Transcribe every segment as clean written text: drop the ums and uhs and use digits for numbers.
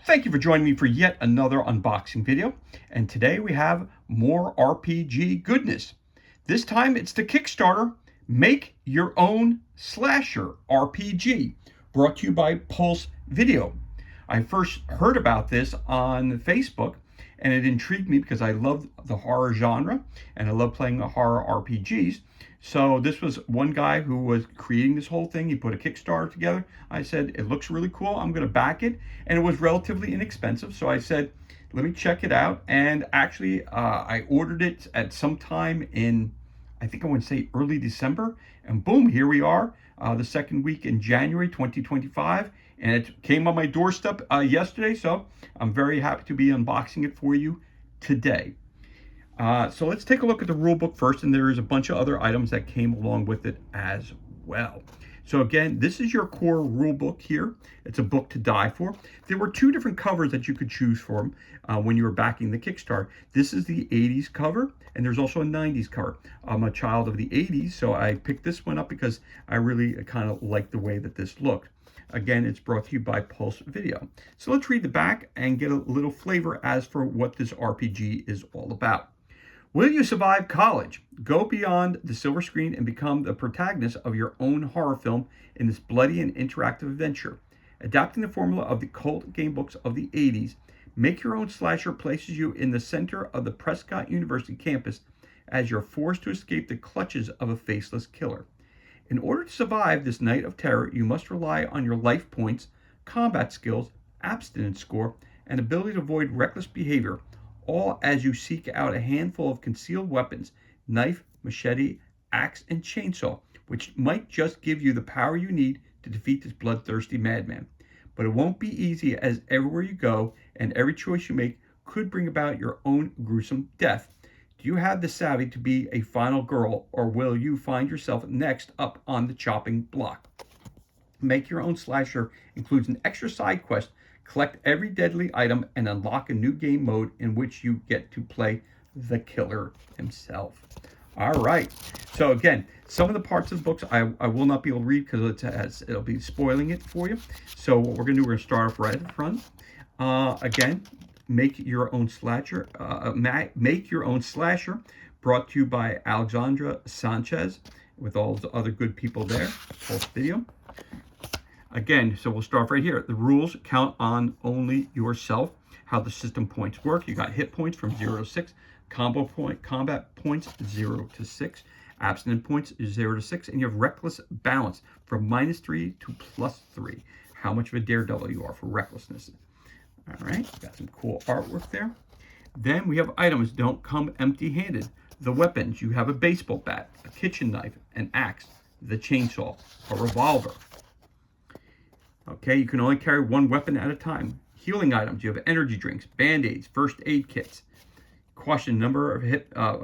Thank you for joining me for yet another unboxing video. And today we have more RPG goodness. This time it's the Kickstarter Make Your Own Slasher RPG, brought to you by Pulse Video. I first heard about this on Facebook, and it intrigued me because I love the horror genre and I love playing horror RPGs. So this was one guy who was creating this whole thing. He put a Kickstarter together. I said, it looks really cool. I'm going to back it. And it was relatively inexpensive. So I said, let me check it out. And actually, I ordered it at some time in, I think I want to say early December. And boom, here we are, the second week in January 2025. And it came on my doorstep yesterday. So I'm very happy to be unboxing it for you today. So let's take a look at the rule book first, and there's a bunch of other items that came along with it as well. So again, this is your core rule book here. It's a book to die for. There were two different covers that you could choose from when you were backing the Kickstarter. This is the 80s cover, and there's also a 90s cover. I'm a child of the 80s, so I picked this one up because I really kind of like the way that this looked. Again, it's brought to you by Pulse Video. So let's read the back and get a little flavor as for what this RPG is all about. Will you survive college? Go beyond the silver screen and become the protagonist of your own horror film in this bloody and interactive adventure. Adapting the formula of the cult game books of the 80s, Make Your Own Slasher places you in the center of the Prescott University campus as you're forced to escape the clutches of a faceless killer. In order to survive this night of terror, you must rely on your life points, combat skills, abstinence score, and ability to avoid reckless behavior, all as you seek out a handful of concealed weapons, knife, machete, axe, and chainsaw, which might just give you the power you need to defeat this bloodthirsty madman. But it won't be easy, as everywhere you go and every choice you make could bring about your own gruesome death. Do you have the savvy to be a final girl, or will you find yourself next up on the chopping block? Make Your Own Slasher includes an extra side quest. Collect every deadly item and unlock a new game mode in which you get to play the killer himself. All right. So again, some of the parts of the books I will not be able to read because it'll be spoiling it for you. So what we're going to do, we're going to start off right at the front. Again, Make Your Own Slasher. Make Your Own Slasher, brought to you by Alexandra Sanchez with all the other good people there. Pulse Video. Again, so we'll start right here. The rules count on only yourself. How the system points work. You got hit points from 0 to 6. Combat points 0 to 6. Abstinent points 0 to 6. And you have reckless balance from -3 to +3. How much of a daredevil you are for recklessness. All right, got some cool artwork there. Then we have items. Don't come empty-handed. The weapons. You have a baseball bat, a kitchen knife, an axe, the chainsaw, a revolver. Okay, you can only carry one weapon at a time. Healing items, you have energy drinks, band-aids, first aid kits. Caution, number of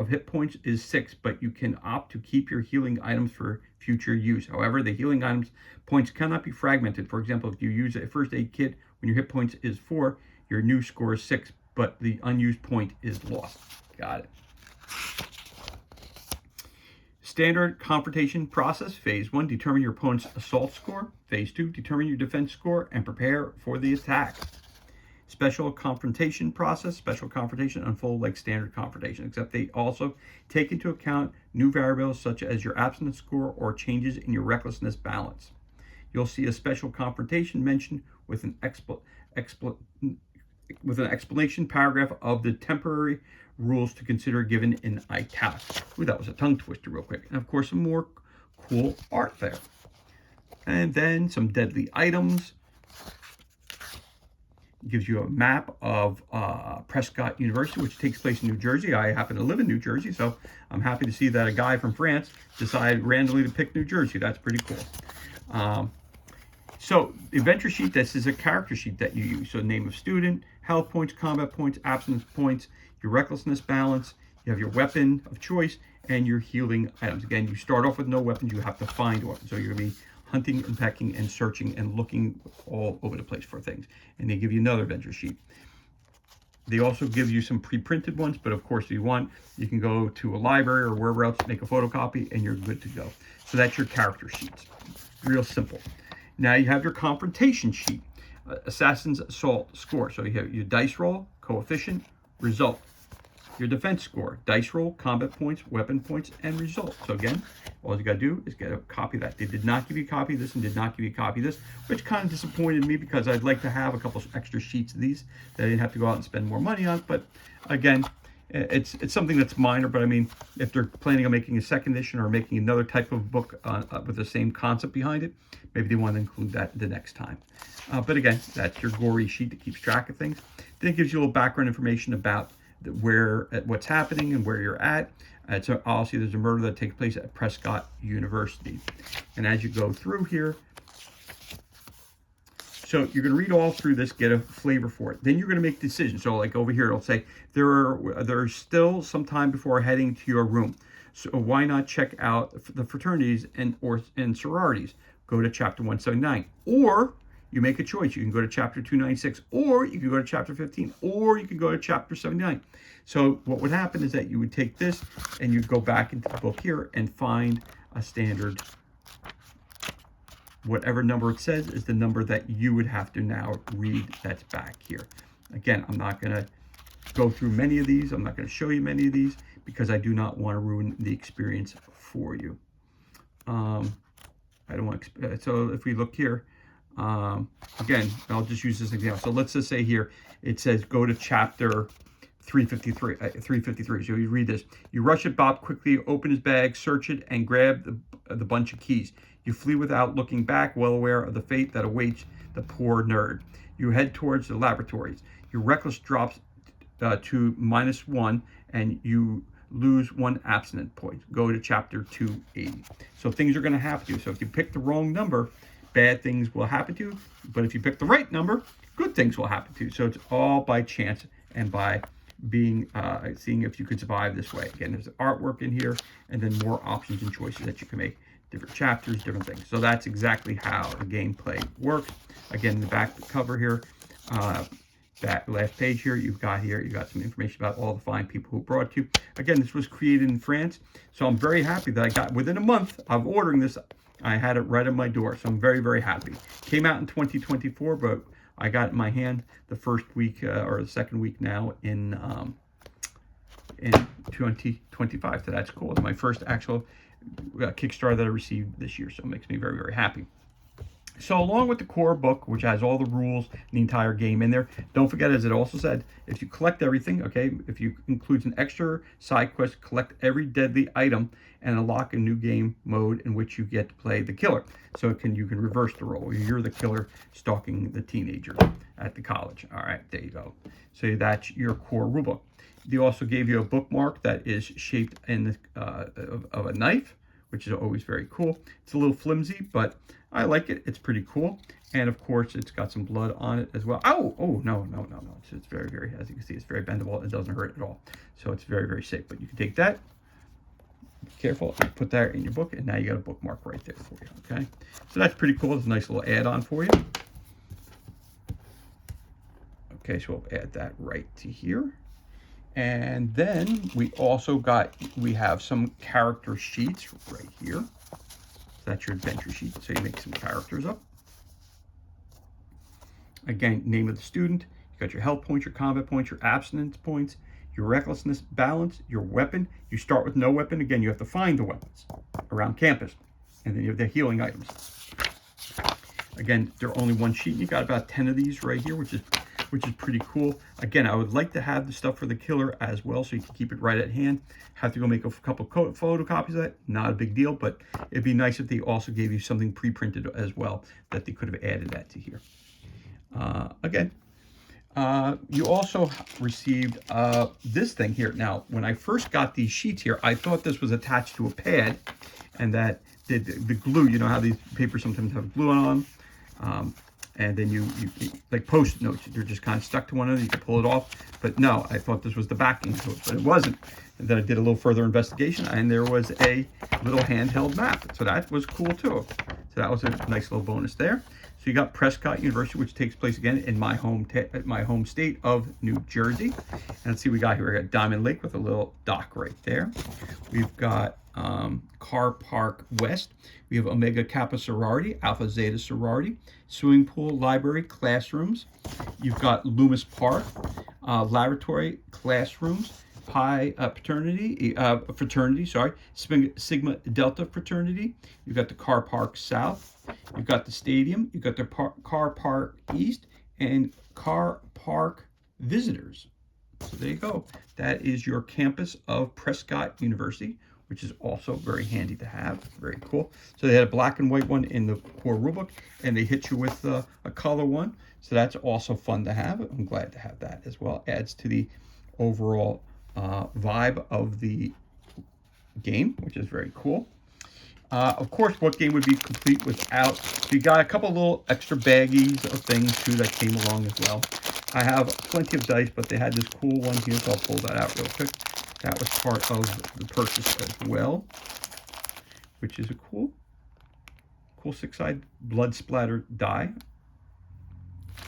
hit points is 6, but you can opt to keep your healing items for future use. However, the healing items points cannot be fragmented. For example, if you use a first aid kit when your hit points is 4, your new score is 6, but the unused point is lost. Got it. Standard confrontation process. Phase 1, determine your opponent's assault score. Phase 2, determine your defense score and prepare for the attack. Special confrontation process. Special confrontation unfold like standard confrontation, except they also take into account new variables such as your abstinence score or changes in your recklessness balance. You'll see a special confrontation mentioned with an explanation paragraph of the temporary rules to consider given in italics. Ooh, that was a tongue twister real quick. And of course, some more cool art there. And then some deadly items. It gives you a map of Prescott University, which takes place in New Jersey. I happen to live in New Jersey, so I'm happy to see that a guy from France decided randomly to pick New Jersey. That's pretty cool. So the adventure sheet, this is a character sheet that you use. So name of student, health points, combat points, abstinence points, your recklessness balance, you have your weapon of choice, and your healing items. Again, you start off with no weapons, you have to find weapons. So you're going to be hunting and pecking and searching and looking all over the place for things. And they give you another adventure sheet. They also give you some pre-printed ones, but of course, if you want, you can go to a library or wherever else, make a photocopy, and you're good to go. So that's your character sheets. Real simple. Now you have your confrontation sheet. Assassin's Assault score. So you have your dice roll, coefficient, result. Your defense score, dice roll, combat points, weapon points, and result. So again, all you got to do is get a copy of that. They did not give you a copy of this and did not give you a copy of this, which kind of disappointed me because I'd like to have a couple extra sheets of these that I didn't have to go out and spend more money on. But again, it's something that's minor. But I mean, if they're planning on making a second edition or making another type of book with the same concept behind it, maybe they want to include that the next time. But again, that's your gory sheet that keeps track of things. Then it gives you a little background information about what's happening and where you're at. So obviously there's a murder that takes place at Prescott University. And as you go through here, so you're going to read all through this, get a flavor for it. Then you're going to make decisions. So like over here, it'll say there's still some time before heading to your room. So why not check out the fraternities and sororities? Go to chapter 179. Or you make a choice. You can go to chapter 296, or you can go to chapter 15, or you can go to chapter 79. So what would happen is that you would take this and you'd go back into the book here and find a standard. Whatever number it says is the number that you would have to now read that's back here. Again, I'm not going to go through many of these. I'm not going to show you many of these because I do not want to ruin the experience for you. I don't want to, so if we look here, again, I'll just use this example. So let's just say here, it says go to chapter 353. So you read this. You rush at Bob quickly, open his bag, search it, and grab the bunch of keys. You flee without looking back, well aware of the fate that awaits the poor nerd. You head towards the laboratories. Your reckless drops to -1, and you lose 1 abstinent point. Go to chapter 280. So things are going to happen to you. So if you pick the wrong number, bad things will happen to you. But if you pick the right number, good things will happen to you. So it's all by chance and by being seeing if you could survive this way. Again, there's artwork in here, and then more options and choices that you can make. Different chapters, different things. So that's exactly how the gameplay works. Again, the back cover here, that last page here, you've got some information about all the fine people who brought it to you. Again, this was created in France, so I'm very happy that I got, within a month of ordering this, I had it right at my door. So I'm very, very happy. Came out in 2024, but I got it in my hand the first week or the second week now in 2025. So that's cool. It's my first actual Kickstarter that I received this year, so it makes me very, very happy. So along with the core book, which has all the rules and the entire game in there, don't forget, as it also said, if you collect everything, okay, if you includes an extra side quest, collect every deadly item and unlock a new game mode in which you get to play the killer. So you can reverse the role. You're the killer stalking the teenager at the college. All right, there you go. So that's your core rulebook. They also gave you a bookmark that is shaped in of a knife, which is always very cool. It's a little flimsy, but I like it. It's pretty cool. And of course, it's got some blood on it as well. Oh, no. It's very, very, as you can see, it's very bendable. It doesn't hurt at all. So it's very, very safe. But you can take that, be careful, and put that in your book, and now you got a bookmark right there for you, okay? So that's pretty cool. It's a nice little add-on for you. Okay, so we'll add that right to here. And then we have some character sheets right here. So that's your adventure sheet. So you make some characters up. Again, name of the student. You got your health points, your combat points, your abstinence points, your recklessness balance, your weapon. You start with no weapon. Again, you have to find the weapons around campus. And then you have the healing items. Again, they're only one sheet. You got about 10 of these right here, which is pretty cool. Again, I would like to have the stuff for the killer as well, so you can keep it right at hand. Have to go make a couple photocopies of that. Not a big deal, but it'd be nice if they also gave you something pre-printed as well, that they could have added that to here. You also received this thing here. Now, when I first got these sheets here, I thought this was attached to a pad, and that the glue, you know how these papers sometimes have glue on them. And then you like post-it notes, they're just kind of stuck to one another. You can pull it off, but no, I thought this was the backing to it, but it wasn't. And then I did a little further investigation, and there was a little handheld map. So that was cool too. So that was a nice little bonus there. So you got Prescott University, which takes place again in my home state of New Jersey. And let's see what we got here. We got Diamond Lake with a little dock right there. We've got Car Park West. We have Omega Kappa Sorority, Alpha Zeta Sorority, swimming pool, library, classrooms. You've got Loomis Park, laboratory, classrooms, Pi fraternity, sorry, Sigma Delta fraternity. You've got the Car Park South. You've got the stadium. You've got the Car Park East and Car Park Visitors. So there you go. That is your campus of Prescott University, which is also very handy to have. Very cool. So they had a black and white one in the core rulebook, and they hit you with a color one. So that's also fun to have. I'm glad to have that as well. Adds to the overall vibe of the game, which is very cool. Of course, what game would be complete without? So you got a couple little extra baggies of things too that came along as well. I have plenty of dice, but they had this cool one here, so I'll pull that out real quick. That was part of the purchase as well, which is a cool 6-sided blood splatter die.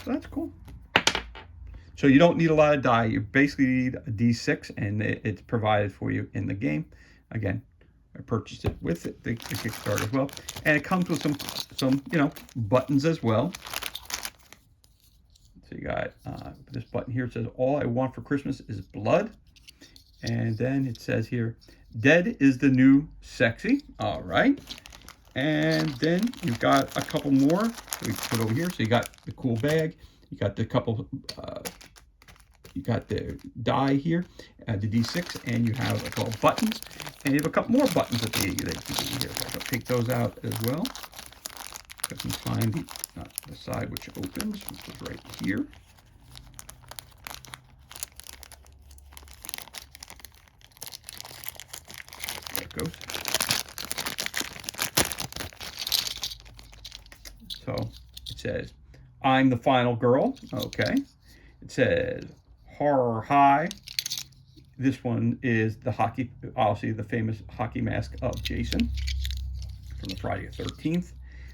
So that's cool. So you don't need a lot of die. You basically need a D6, and it's provided for you in the game. Again, I purchased it with the Kickstarter as well, and it comes with some buttons as well. So you got this button here. It says, "All I want for Christmas is blood," and then it says here, "Dead is the new sexy." All right, and then you've got a couple more we put over here. So you got the cool bag. You got the couple. You got the die here, the D6, and you have a couple buttons, and you have a couple more buttons that you can do here. So I'll take those out as well. I can find the side which opens, which is right here. There it goes. So it says, "I'm the final girl." Okay. It says, "Horror High." This one is the hockey, obviously the famous hockey mask of Jason from the Friday the 13th.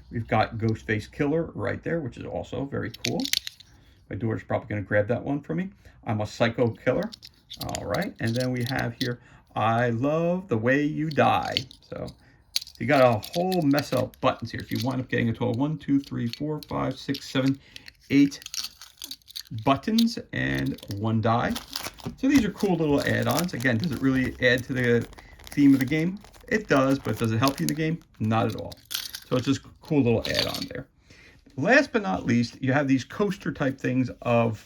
We've got Ghostface Killer right there, which is also very cool. My daughter's probably going to grab that one for me. "I'm a Psycho Killer." All right. And then we have here, "I Love the Way You Die." So you got a whole mess of buttons here. So you wind up getting a total of 1, 2, 3, 4, 5, 6, 7, 8 buttons and 1 die. So these are cool little add-ons. Again, does it really add to the theme of the game? It does, but does it help you in the game? Not at all. So it's just a cool little add-on there. Last but not least, you have these coaster type things of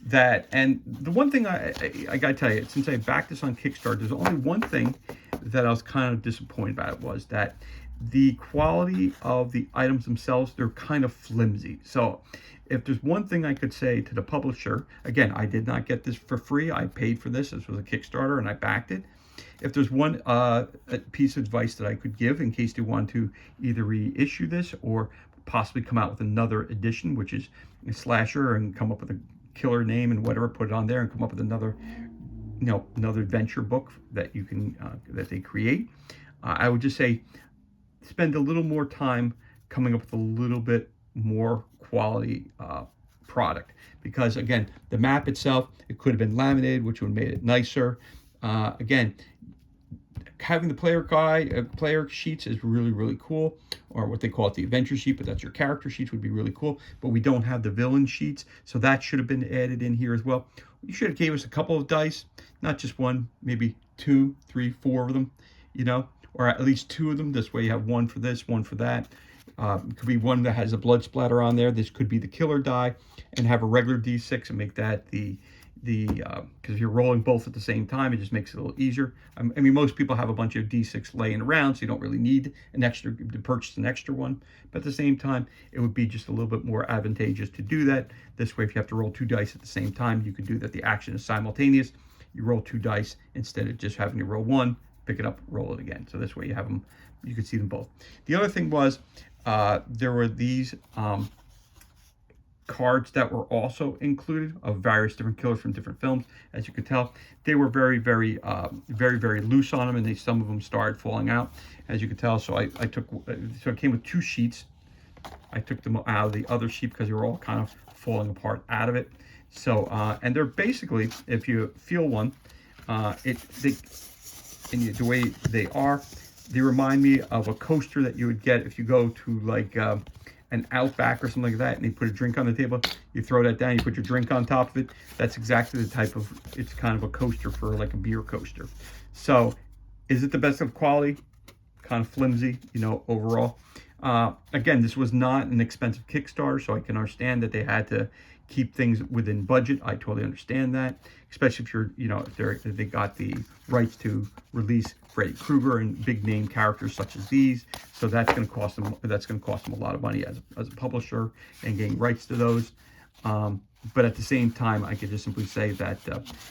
that. And the one thing I gotta tell you, since I backed this on Kickstarter, there's only one thing that I was kind of disappointed about. It was that the quality of the items themselves, they're kind of flimsy. So if there's one thing I could say to the publisher, again, I did not get this for free. I paid for this. This was a Kickstarter and I backed it. If there's one piece of advice that I could give in case they want to either reissue this or possibly come out with another edition, which is a slasher, and come up with a killer name and whatever, put it on there and come up with another, another adventure book that you can, that they create. I would just say spend a little more time coming up with a little bit more quality product, because again, the map itself, it could have been laminated, which would have made it nicer. Again, having the player sheets is really cool, or what they call it, the adventure sheet, but that's your character sheets, would be really cool. But we don't have the villain sheets, so that should have been added in here as well. You should have gave us a couple of dice, not just one, maybe 2, 3, 4 of them, or at least 2 of them. This way you have one for this, one for that. It could be one that has a blood splatter on there. This could be the killer die, and have a regular D6 and make that the because if you're rolling both at the same time, it just makes it a little easier. I mean, most people have a bunch of D6 laying around, so you don't really need to purchase an extra one. But at the same time, it would be just a little bit more advantageous to do that. This way, if you have to roll 2 dice at the same time, you could do that. The action is simultaneous. You roll 2 dice instead of just having to roll 1, pick it up, roll it again. So this way you have them, you can see them both. The other thing was there were these cards that were also included of various different killers from different films. As you could tell, they were very loose on them, and some of them started falling out, as you could tell. So I took, so it came with 2 sheets, I took them out of the other sheet because they were all kind of falling apart out of it. So, and they're basically, if you feel one, the way they are, they remind me of a coaster that you would get if you go to like an Outback or something like that, and they put a drink on the table. You throw that down, you put your drink on top of it. That's exactly the type of, it's kind of a coaster for like a beer coaster. So, is it the best of quality? Kind of flimsy, you know, overall. Again, this was not an expensive Kickstarter, so I can understand that they had to keep things within budget. I totally understand that, especially if you're, you know, if they got the rights to release Freddy Krueger and big name characters such as these. So that's going to cost them. That's going to cost them a lot of money as a publisher and getting rights to those. But at the same time, I could just simply say that,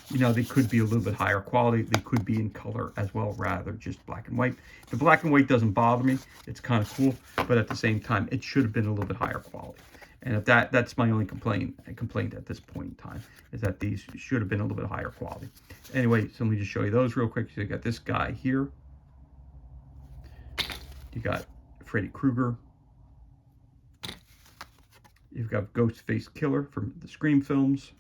you know, they could be a little bit higher quality. They could be in color as well, rather just black and white. The black and white doesn't bother me. It's kind of cool. But at the same time, it should have been a little bit higher quality. And if that's my only complaint at this point in time, is that these should have been a little bit higher quality. Anyway, so let me just show you those real quick. So you got this guy here. You got Freddy Krueger. You've got Ghostface Killer from the Scream films.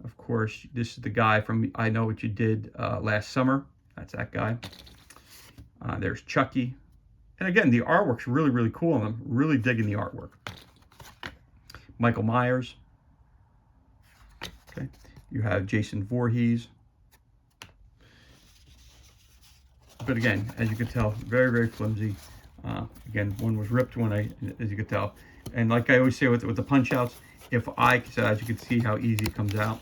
Of course, this is the guy from I Know What You Did Last Summer. That's that guy. There's Chucky. And again, the artwork's really, really cool on them. Really digging the artwork. Michael Myers. Okay. You have Jason Voorhees. But again, as you can tell, very, very flimsy. Again, one was ripped when as you could tell. And like I always say with the punch outs, so as you can see how easy it comes out.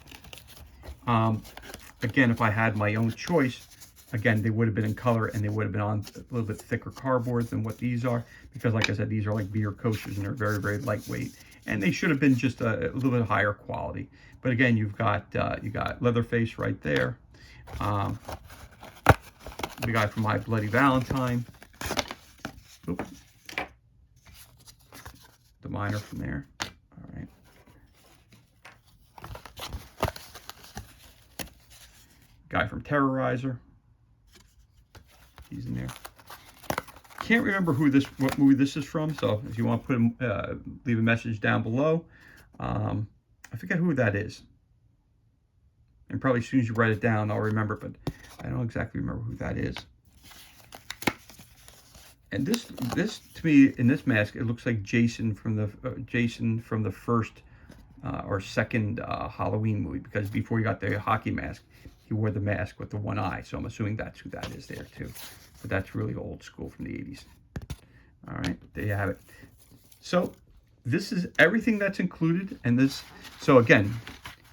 Again, if I had my own choice, again, they would have been in color and they would have been on a little bit thicker cardboard than what these are. Because like I said, these are like beer coasters and they're very, very lightweight. And they should have been just a little bit higher quality. But again, you got Leatherface right there. The guy from My Bloody Valentine. Oops. The miner from there. All right. Guy from Terrorizer. He's in there. Can't remember what movie this is from. So if you want to put leave a message down below. I forget who that is. And probably as soon as you write it down, I'll remember. But I don't exactly remember who that is. And this to me, in this mask, it looks like Jason from the first or second Halloween movie, because before he got the hockey mask, he wore the mask with the one eye. So I'm assuming that's who that is there too. But that's really old school from the 80s. All right, there you have it. So this is everything that's included, and this. So again,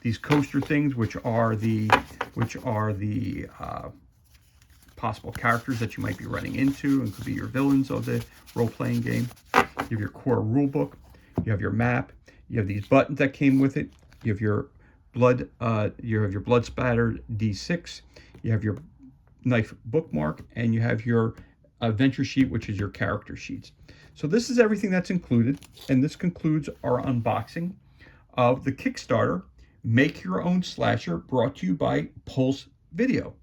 these coaster things, which are the possible characters that you might be running into, and could be your villains of the role-playing game. You have your core rule book. You have your map. You have these buttons that came with it. You have your blood. You have your blood splattered D6. You have your knife bookmark, and you have your adventure sheet, which is your character sheets. So this is everything that's included, and this concludes our unboxing of the Kickstarter Make Your Own Slasher, brought to you by Pulse Video.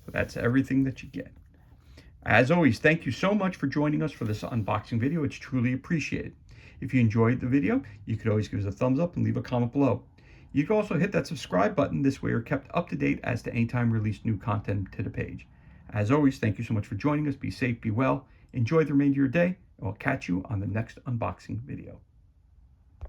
That's everything that you get. As always, thank you so much for joining us for this unboxing video. It's truly appreciated. If you enjoyed the video, you could always give us a thumbs up and leave a comment below. You can also hit that subscribe button. This way you're kept up to date as to any time we release new content to the page. As always, thank you so much for joining us. Be safe, be well, enjoy the remainder of your day, and we'll catch you on the next unboxing video.